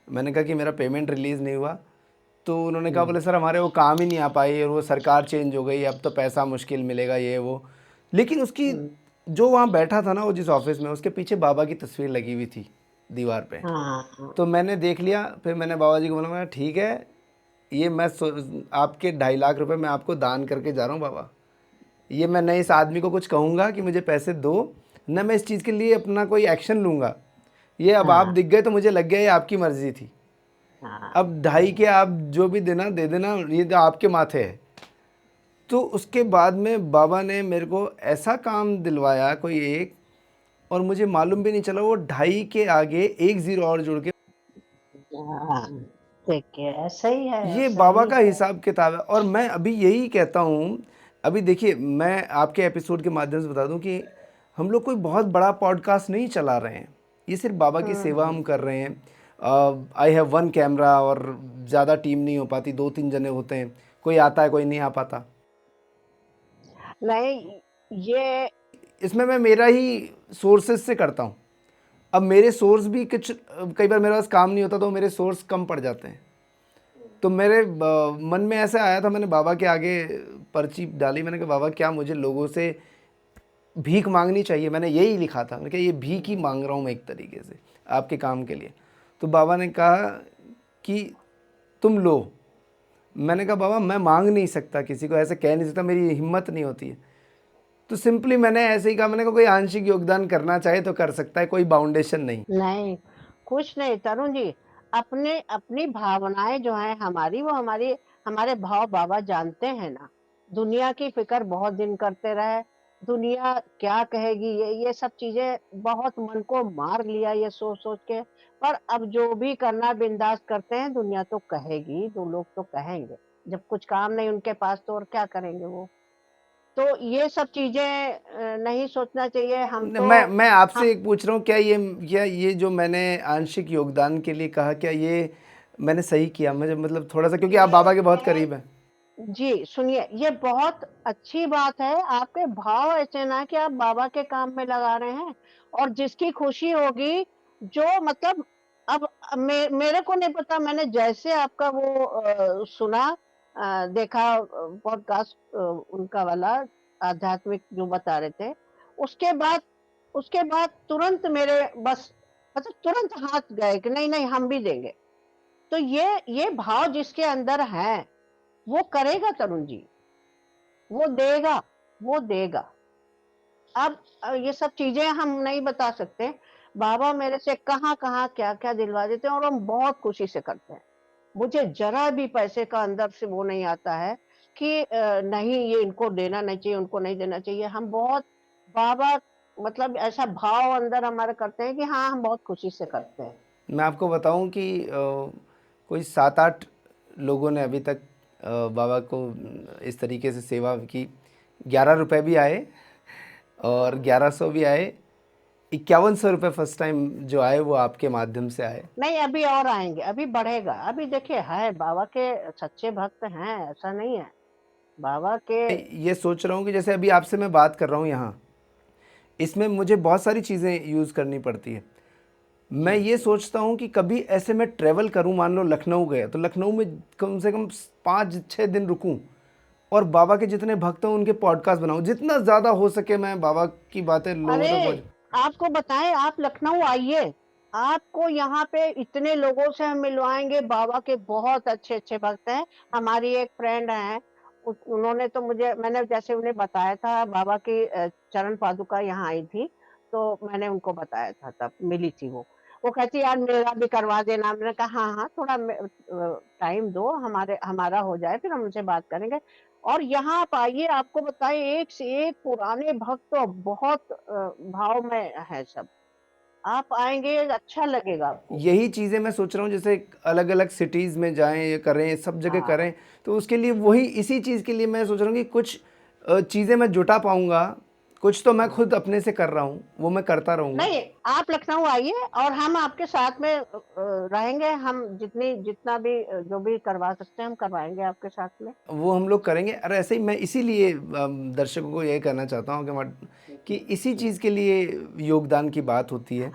मैंने कहा कि मेरा पेमेंट रिलीज़ नहीं हुआ। तो उन्होंने कहा, बोले सर हमारे वो काम ही नहीं आ पाई और वो सरकार चेंज हो गई, अब तो पैसा मुश्किल मिलेगा ये वो। लेकिन उसकी, हम्म, जो वहाँ बैठा था ना वो जिस ऑफिस में, उसके पीछे बाबा की तस्वीर लगी हुई थी दीवार पे। हाँ तो मैंने देख लिया, फिर मैंने बाबा जी को बोला, मैं ठीक है, ये आपके 2.5 लाख रुपए मैं आपको दान करके जा रहा हूँ बाबा। ये मैं न इस आदमी को कुछ कहूँगा कि मुझे पैसे दो, न मैं इस चीज़ के लिए अपना कोई एक्शन लूँगा। ये अब आप हाँ दिख गए तो मुझे लग गया ये आपकी मर्ज़ी थी। हाँ अब 2.5 के आप जो भी देना दे देना, ये तो आपके माथे है। तो उसके बाद में बाबा ने मेरे को ऐसा काम दिलवाया कोई एक, और मुझे मालूम भी नहीं चला, वो 2.5 के आगे 1 ज़ीरो और जुड़ के, हाँ, देखिए ऐसा ही है, ये ऐसा बाबा ही का है। हिसाब किताब है। और मैं अभी यही कहता हूँ, अभी देखिए मैं आपके एपिसोड के माध्यम से बता दूँ कि हम लोग कोई बहुत बड़ा पॉडकास्ट नहीं चला रहे हैं, ये सिर्फ बाबा की सेवा हम हम्म, कर रहे हैं। आई हैव 1 कैमरा, और ज़्यादा टीम नहीं हो पाती, 2-3 जने होते हैं, कोई आता है कोई नहीं आ पाता। नहीं ये इसमें मैं मेरा ही सोर्सेज से करता हूँ। अब मेरे सोर्स भी कुछ कई बार मेरे पास काम नहीं होता तो मेरे सोर्स कम पड़ जाते हैं। तो मेरे मन में ऐसा आया था, मैंने बाबा के आगे पर्ची डाली, मैंने कहा बाबा क्या मुझे लोगों से भीख मांगनी चाहिए? मैंने यही लिखा था, मैंने कहा ये भीख ही मांग रहा हूँ मैं एक तरीके से आपके काम के लिए। तो बाबा ने कहा कि तुम लो। मैंने कहा बाबा मैं मांग नहीं सकता, किसी को ऐसे कह नहीं सकता, मेरी हिम्मत नहीं होती है। तो सिंपली मैंने ऐसे ही कहा, मैंने कहा कोई आंशिक योगदान करना चाहे तो कर सकता है, कोई बाउंडेशन नहीं। नहीं, कुछ नहीं तरुण जी, अपने अपनी भावनाएँ जो हैं हमारी, वो हमारे भाव बाबा जानते हैं ना। दुनिया की फ़िक्र बहुत दिन करते रहे, दुनिया क्या कहेगी ये सब चीज़ें बहुत मन को मार लिया ये सोच-सोच के। पर अब जो भी करना बिंदास करते हैं, दुनिया तो कहेगी, 2 लोग तो कहेंगे। जब कुछ काम नहीं उनके पास तो और क्या करेंगे वो? तो ये सब चीज़ें नहीं सोचना चाहिए, हम तो मैं हम आपसे एक पूछ रहा हूँ, क्या ये जो मैंने आंशिक योगदान के लिए कहा, क्या ये मैंने सही किया? मुझे मतलब थोड़ा सा, क्योंकि आप ये बाबा के बहुत बहुत करीब हैं। जी, सुनिए, ये बहुत अच्छी बात है, आपके भाव ऐसे ना कि आप बाबा के काम में लगा रहे हैं और जिसकी खुशी होगी, जो मतलब अब मेरे को नहीं पता, मैंने जैसे आपका वो सुना देखा पॉडकास्ट उनका वाला आध्यात्मिक जो बता रहे थे, उसके बाद उसके बाद तुरंत मेरे बस मतलब तुरंत हाथ गए कि नहीं-नहीं हम भी देंगे। तो ये भाव जिसके अंदर है, वो करेगा तरुण जी, वो देगा, वो देगा। अब ये सब चीज़ें हम नहीं बता सकते। बाबा मेरे से कहाँ-कहाँ, क्या-क्या दिलवा देते हैं और हम बहुत खुशी से करते हैं। मुझे ज़रा भी पैसे का अंदर से वो नहीं आता है कि नहीं ये इनको देना नहीं चाहिए, उनको नहीं देना चाहिए। हम बहुत बाबा मतलब ऐसा भाव अंदर हमारे करते हैं कि हाँ, हम बहुत खुशी से करते हैं। मैं आपको बताऊं कि कोई 7-8 लोगों ने अभी तक बाबा को इस तरीके से सेवा की। 11 रुपए भी आए और 1100 भी आए। 5100 रुपये फर्स्ट टाइम जो आए वो आपके माध्यम से आए। नहीं, अभी और आएँगे, अभी बढ़ेगा। अभी देखिए है बाबा के सच्चे भक्त हैं, ऐसा नहीं है। बाबा के ये सोच रहा हूँ कि जैसे अभी आपसे मैं बात कर रहा हूँ यहाँ, इसमें मुझे बहुत सारी चीज़ें यूज़ करनी पड़ती है। मैं जी, ये सोचता हूँ कि कभी ऐसे मैं ट्रैवल करूँ, मान लो लखनऊ गया तो लखनऊ में कम से कम 5-6 दिन रुकूँ और बाबा के जितने भक्त हैं उनके पॉडकास्ट बनाऊँ, जितना ज़्यादा हो सके मैं बाबा की बातें लोगों तक अरे! पहुँच। आपको बताएँ आप लखनऊ आइए, आपको यहाँ पे इतने लोगों से हम मिलवाएँगे, बाबा के बहुत अच्छे-अच्छे भक्त हैं। हमारी एक फ्रेंड हैं, उ उन्होंने तो मैंने जैसे उन्हें बताया था बाबा की चरण पादुका यहाँ आई थी, तो मैंने उनको बताया था तब मिली थी वो। वो कहती यार मेरा भी करवा देना, मैंने कहा हाँ, हाँ, थोड़ा टाइम दो हमारा हो जाए फिर हम उनसे बात करेंगे। और यहाँ आप आइए, आपको बताएँ एक से एक पुराने भक्त और बहुत भाव में है सब। आप आएँगे अच्छा लगेगा आपको। यही चीज़ें मैं सोच रहा हूँ, जैसे अलग-अलग सिटीज़ में जाएँ, ये करें, सब जगह हाँ। करें, तो उसके लिए वही इसी चीज़ के लिए मैं सोच रहा हूँ कि कुछ चीज़ें मैं जुटा पाऊँगा, कुछ तो मैं हाँ। खुद अपने से कर रहा हूँ, वो मैं करता रहूँगा। नहीं, आप लखनऊ आइए और हम आपके साथ में रहेंगे। हम जितना भी जो भी करवा सकते हैं हम करवाएँगे आपके साथ में। वो हम लोग करेंगे। और ऐसे ही मैं इसीलिए दर्शकों को ये कहना चाहता हूँ कि इसी चीज़ के लिए योगदान की बात होती है।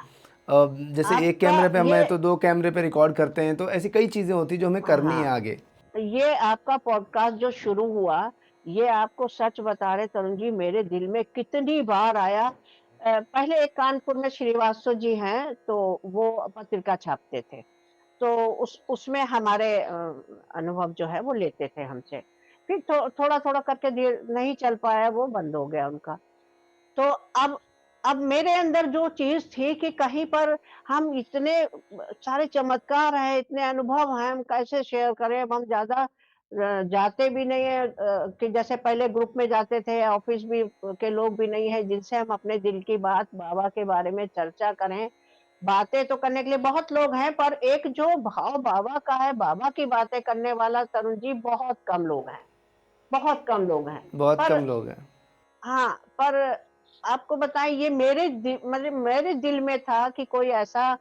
जैसे एक आपका कैमरे पे हम ये हैं तो 2 कैमरे पे रिकॉर्ड करते हैं, तो ऐसी कई चीज़ें होती हैं जो हमें करनी है हाँ। आगे। ये आपका पॉडकास्ट जो शुरू हुआ, ये आपको सच बता रहे तरुण जी मेरे दिल में कितनी बार आया। पहले एक कानपुर में श्रीवास्तव जी हैं, तो वो पत्रिका छापते थे। तो उसमें हमारे अनुभव जो है वो लेते थे हमसे। फिर थोड़ा-थोड़ा करके धीरे नहीं चल पाया वो बंद हो गया उनका। तो अब अब मेरे अंदर जो चीज़ थी कि कहीं पर हम इतने सारे चमत्कार हैं, इतने अनुभव हैं, हम कैसे शेयर करें? अब हम ज़्यादा जाते भी नहीं है कि जैसे पहले ग्रुप में जाते थे, ऑफ़िस भी के लोग भी नहीं हैं, जिनसे हम अपने दिल की बात बाबा के बारे में चर्चा करें। बातें तो करने के लिए बहुत लोग हैं, पर एक जो भाव बाबा का है, बाबा की बातें करने वाला तरुण जी बहुत कम लोग हैं, बहुत कम लोग हैं। बहुत पर कम लोग हैं। हाँ, पर आपको बताएँ ये मतलब मेरे दिल में था कि कोई ऐसा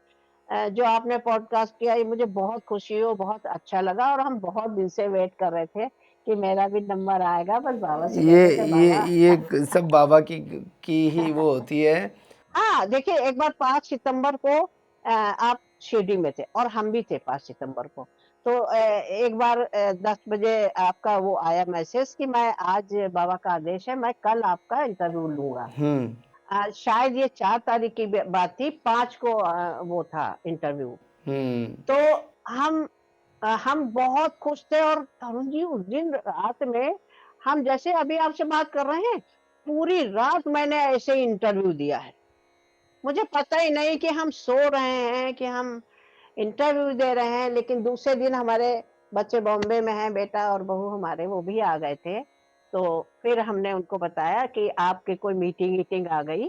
जो आपने पॉडकास्ट किया ये मुझे बहुत खुशी हुई, बहुत अच्छा लगा और हम बहुत दिन से वेट कर रहे थे कि मेरा भी नंबर आएगा, बस बाबा से ये कहते थे ये बाबा ये सब बाबा की ही वो होती है। हाँ, देखिए एक बार 5 सितंबर को आप शिरडी में थे और हम भी थे 5 सितंबर को। तो एक बार 10 बजे आपका वो आया मैसेज कि मैं आज बाबा का आदेश है, मैं कल आपका इंटरव्यू लूँगा। हम्म। शायद ये 4 तारीख की बात थी, 5 को वो था इंटरव्यू। हम्म। तो हम हम बहुत खुश थे और तरुण जी उस दिन रात में हम जैसे अभी आपसे बात कर रहे हैं, पूरी रात मैंने ऐसे ही इंटरव्यू दिया है। मुझे पता ही नहीं कि हम सो रहे हैं कि हम इंटरव्यू दे रहे हैं, लेकिन दूसरे दिन हमारे बच्चे बॉम्बे में हैं, बेटा और बहू हमारे वो भी आ गए थे। तो फिर हमने उनको बताया कि आपकी कोई मीटिंग वीटिंग आ गई,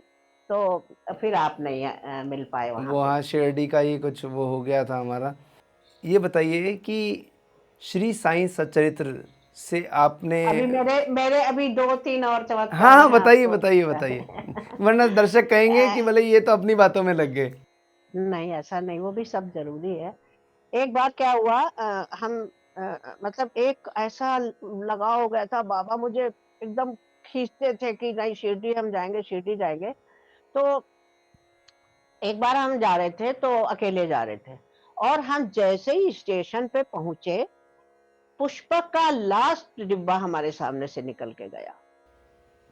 तो फिर आप नहीं मिल पाए वहाँ पे। वहाँ शिरडी का ही कुछ वो हो गया था हमारा। ये बताइए कि श्री साईं सच्चरित्र से आपने। अभी मेरे मेरे अभी 2-3 और चमत्कार हाँ हाँ, हैं बताइए आपको बताइए बताइए, वरना दर्शक कहेंगे कि भले ये तो अपनी बातों में लग गए। नहीं ऐसा नहीं, वो भी सब ज़रूरी है। एक बार क्या हुआ हम मतलब एक ऐसा लगाव हो गया था, बाबा मुझे एकदम खींचते थे कि नहीं शिरडी हम जाएँगे, शिरडी जाएँगे। तो एक बार हम जा रहे थे तो अकेले जा रहे थे और हम जैसे ही स्टेशन पे पहुँचे, पुष्पक का लास्ट डिब्बा हमारे सामने से निकल के गया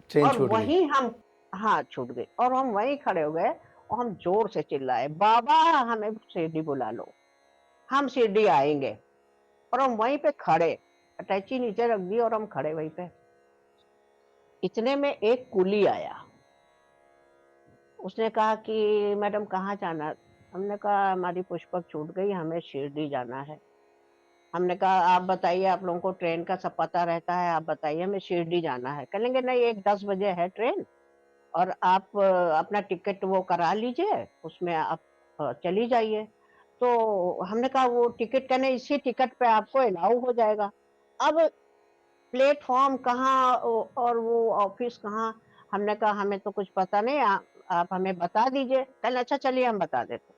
ट्रेन और छूट गई। वहीं हम हाँ, छूट गई और हम वहीं खड़े हो गए और हम ज़ोर से चिल्लाए, "बाबा हमें शिरडी बुला लो, हम शिरडी आएँगे।" और हम वहीं पे खड़े, अटैची नीचे रख दी और हम खड़े वहीं पे। इतने में एक कूली आया। उसने कहा कि मैडम कहाँ जाना? हमने कहा हमारी पुष्पक छूट गई, हमें शिरडी जाना है। हमने कहा आप बताइए आप लोगों को ट्रेन का सब पता रहता है, आप बताइए हमें शिरडी जाना है। कहेंगे नहीं एक 10 बजे है ट्रेन और आप अपना टिकट वो करा लीजिए, उसमें आप चली जाइए। तो हमने कहा वो टिकट कहने इसी टिकट पे आपको अलाउ हो जाएगा। अब प्लेटफ़ॉर्म कहाँ और वो ऑफ़िस कहाँ? हमने कहा हमें तो कुछ पता नहीं आप हमें बता दीजिए। कहे अच्छा चलिए हम बता देते हैं।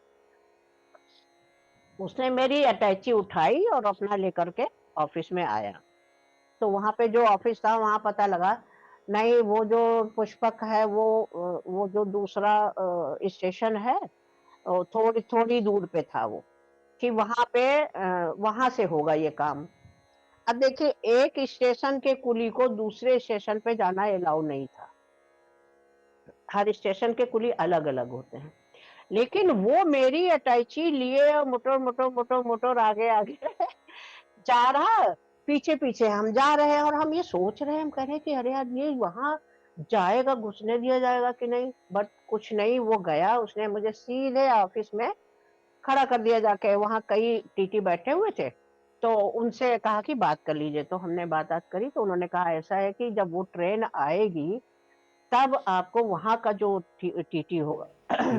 उसने मेरी अटैची उठाई और अपना लेकर के ऑफ़िस में आया। तो वहाँ पे जो ऑफ़िस था वहाँ पता लगा, नहीं वो जो पुष्पक है वो जो दूसरा स्टेशन है थोड़ी-थोड़ी दूर पे था वो, कि वहाँ पे वहाँ से होगा ये काम। अब देखिए एक स्टेशन के कुली को दूसरे स्टेशन पे जाना अलाउ नहीं था। हर स्टेशन के कुली अलग-अलग होते हैं। लेकिन वो मेरी अटैची लिए और मुटर-मुटर आगे-आगे जा रहा, पीछे-पीछे हम जा रहे हैं और हम ये सोच रहे हैं, हम कह रहे हैं कि अरे यार ये वहाँ जाएगा, घुसने दिया जाएगा कि नहीं? बट कुछ नहीं वो गया, उसने मुझे सीधे ऑफ़िस में खड़ा कर दिया जाके, वहाँ कई टीटी बैठे हुए थे, तो उनसे कहा कि बात कर लीजिए, तो हमने बात-वात करी तो उन्होंने कहा ऐसा है कि जब वो ट्रेन आएगी, तब आपको वहाँ का जो टीटी होगा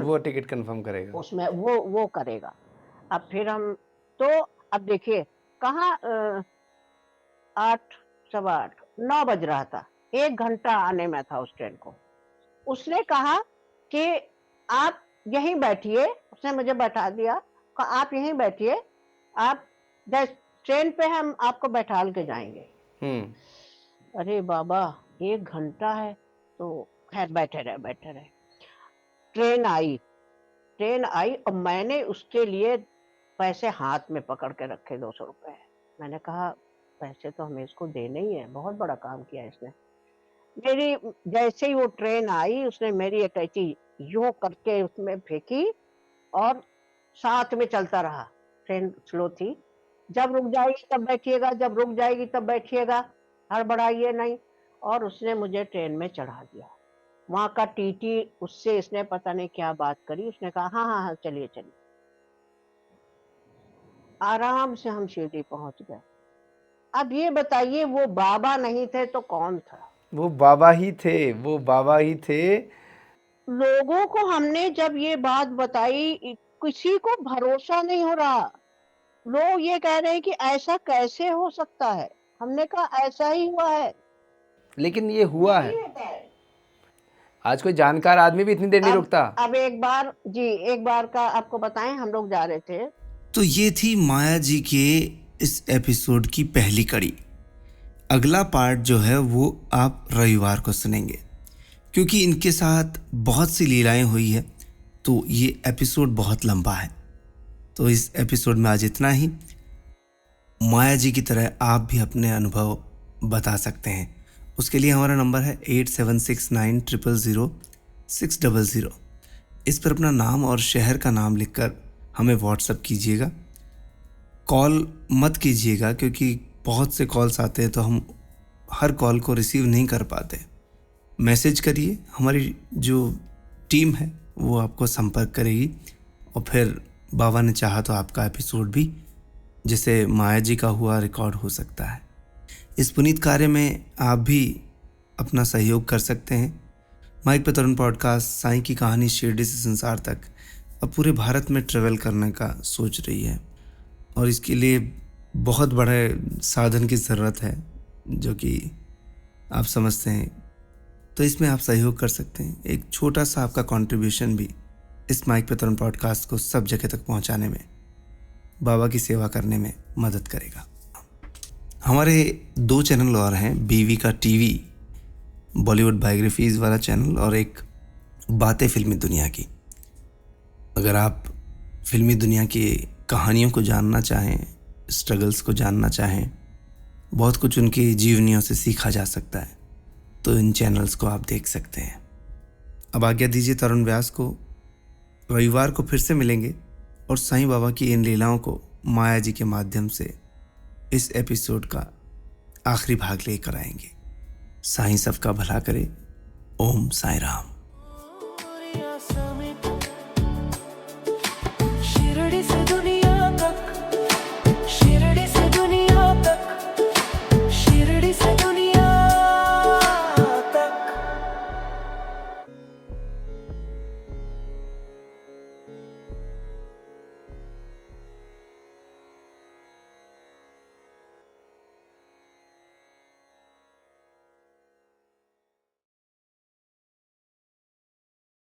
वो टिकट कंफर्म करेगा। उसमें वो करेगा। अब फिर हम तो अब देखिए कहाँ 8 सवा 8 9 बज रहा था, 1 घंटा आने में था उस ट्रेन को। उसने कहा कि आप यहीं बैठिए, उसने मुझे बैठा दिया, कहा आप यहीं बैठिए, आप जस ट्रेन पे हम आपको बैठाल के जाएँगे। अरे बाबा! 1 घंटा है, तो खैर बैठे रहे। ट्रेन आई ट्रेन आई और मैंने उसके लिए पैसे हाथ में पकड़ के रखे ₹200। मैंने कहा पैसे तो हमें इसको देने ही हैं, बहुत बड़ा काम किया है इसने। मेरी जैसे ही वो ट्रेन आई उसने मेरी अटैची यूँ करके उसमें फेंकी और साथ में चलता रहा। ट्रेन स्लो थी। जब रुक जाएगी तब बैठिएगा, जब रुक जाएगी तब बैठिएगा, हड़बड़ाइए नहीं और उसने मुझे ट्रेन में चढ़ा दिया। वहाँ का टीटी उससे इसने पता नहीं क्या बात करी, उसने कहा हाँ, चलिए, चलिए। आराम से हम शिरडी पहुँच गए। अब ये बताइए वो बाबा नहीं थे तो कौन था? वो बाबा ही थे, वो बाबा ही थे। लोगों को हमने जब ये बात बताई किसी को भरोसा नहीं हो रहा। लोग ये कह रहे हैं कि ऐसा कैसे हो सकता है? हमने कहा ऐसा ही हुआ है। लेकिन ये हुआ है। नहीं होता है। आज कोई जानकार आदमी भी इतनी देर नहीं रुकता। अब एक बार का आपको बताएं हम लोग जा रहे थे। तो ये थी माया जी के इस एपिसोड की पहली कड़ी। अगला पार्ट जो है वो आप रविवार को सुनेंगे, क्योंकि इनके साथ बहुत सी लीलाएं हुई है तो ये एपिसोड बहुत लंबा है। तो इस एपिसोड में आज इतना ही। माया जी की तरह आप भी अपने अनुभव बता सकते हैं। उसके लिए हमारा नंबर है 8769000600। इस पर अपना नाम और शहर का नाम लिखकर हमें व्हाट्सएप कीजिएगा। कॉल मत कीजिएगा क्योंकि बहुत से कॉल्स आते हैं तो हम हर कॉल को रिसीव नहीं कर पाते। मैसेज करिए, हमारी जो टीम है वो आपको संपर्क करेगी और फिर बाबा ने चाहा तो आपका एपिसोड भी जैसे माया जी का हुआ रिकॉर्ड हो सकता है। इस पुनीत कार्य में आप भी अपना सहयोग कर सकते हैं। माइक पे तरुण पॉडकास्ट साईं की कहानी शिरडी से संसार तक अब पूरे भारत में ट्रेवल करने का सोच रही है और इसके लिए बहुत बड़े साधन की ज़रूरत है जो कि आप समझते हैं। तो इसमें आप सहयोग कर सकते हैं। एक छोटा सा आपका कंट्रीब्यूशन भी इस माइक पे तरुण पॉडकास्ट को सब जगह तक पहुंचाने में, बाबा की सेवा करने में मदद करेगा। हमारे 2 चैनल और हैं, बीवी का टीवी बॉलीवुड बायोग्राफीज़ वाला चैनल और एक बातें फिल्मी दुनिया की। अगर आप फिल्मी दुनिया की कहानियों को जानना चाहें, स्ट्रगल्स को जानना चाहें, बहुत कुछ उनकी जीवनियों से सीखा जा सकता है, तो इन चैनल्स को आप देख सकते हैं। अब आज्ञा दीजिए तरुण व्यास को। रविवार को फिर से मिलेंगे और साईं बाबा की इन लीलाओं को माया जी के माध्यम से इस एपिसोड का आखिरी भाग लेकर आएंगे। साईं सबका भला करे। ओम साईं राम।